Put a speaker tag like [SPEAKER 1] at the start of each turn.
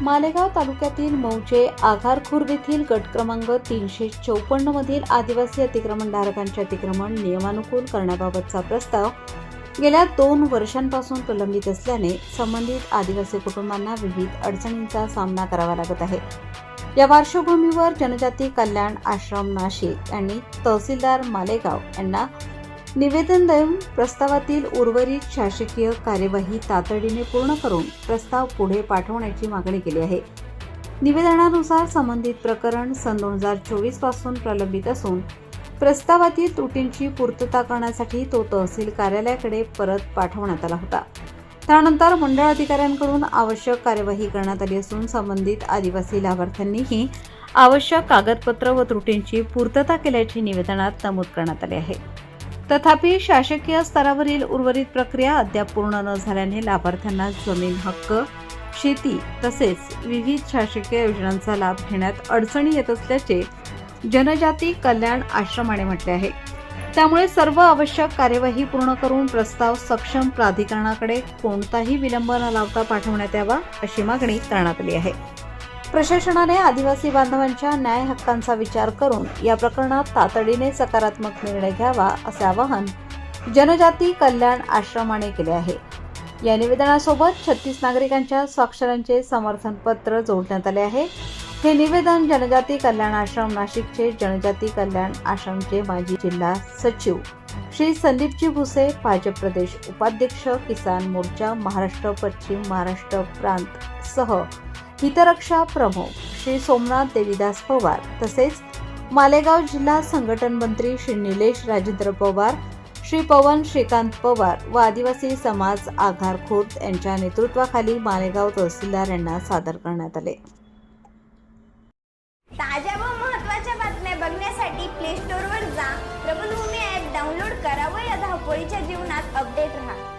[SPEAKER 1] मालेगाव तालुक्यातील मौजे आघार खुर्द येथील गट क्रमांक 354 मधील आदिवासी अतिक्रमणधारकांचे अतिक्रमण नियमानुकूल करण्याबाबतचा प्रस्ताव गेल्या 2 वर्षांपासून प्रलंबित असल्याने संबंधित आदिवासी कुटुंबांना विविध अडचणींचा सामना करावा लागत आहे। या पार्श्वभूमीवर जनजाती कल्याण आश्रम नाशिक यांनी तहसीलदार मालेगाव यांना निवेदन देऊन प्रस्तावातील उर्वरित शासकीय कार्यवाही तातडीने पूर्ण करून प्रस्ताव पुढे पाठवण्याची मागणी केली आहे। निवेदनानुसार संबंधित प्रकरण सन 2024 पासून प्रलंबित असून प्रस्तावातील त्रुटींची पूर्तता करण्यासाठी तो तहसील कार्यालयाकडे परत पाठवण्यात आला होता। त्यानंतर मंडळ अधिकाऱ्यांकडून आवश्यक कार्यवाही करण्यात आली असून संबंधित आदिवासी लाभार्थ्यांनीही आवश्यक कागदपत्र व त्रुटींची पूर्तता केल्याचे निवेदनात नमूद करण्यात आले आहे। तथापि शासकीय स्तरावरील उर्वरित प्रक्रिया अद्याप पूर्ण न झाल्याने लाभार्थ्यांना जमीन हक्क, शेती तसेच विविध शासकीय योजनांचा लाभ घेण्यात अडचणी येत असल्याचे जनजाती कल्याण आश्रमाने म्हटले आहे। त्यामुळे सर्व आवश्यक कार्यवाही पूर्ण करून प्रस्ताव सक्षम प्राधिकरणाकडे कोणताही विलंब न लावता पाठवण्यात यावा अशी मागणी करण्यात आली आहे। प्रशासनाने आदिवासी बांधवांच्या न्याय हक्कांचा विचार करून या प्रकरणात तातडीने सकारात्मक निर्णय घ्यावा असे आवाहन जनजाती कल्याण आश्रमाने केले आहे। या निवेदनासोबत 36 नागरिकांच्या स्वाक्षरांचे समर्थन पत्र जोडण्यात आले आहे। हे निवेदन जनजाती कल्याण आश्रम नाशिकचे जनजाती कल्याण आश्रमचे माजी जिल्हा सचिव श्री संदीपजी भुसे, भाजप प्रदेश उपाध्यक्ष, किसान मोर्चा महाराष्ट्र पश्चिम महाराष्ट्र प्रांत सह हितरक्षा प्रमुख श्री सोमनाथ देवीदास पवार तसेच मालेगाव जिल्हा संघटन मंत्री श्री निलेश राजेंद्र पवार, श्री पवन श्रीकांत पवार व आदिवासी समाज आघार खुर्द यांच्या नेतृत्वाखाली मालेगाव तहसीलदार यांना सादर करण्यात आले।
[SPEAKER 2] ताज्या व महत्त्वाच्या बातम्या बघण्यासाठी प्ले स्टोअरवर जा, प्रबलभूमी ॲप डाउनलोड करा व या धावपळीच्या जीवनात अपडेट रहा।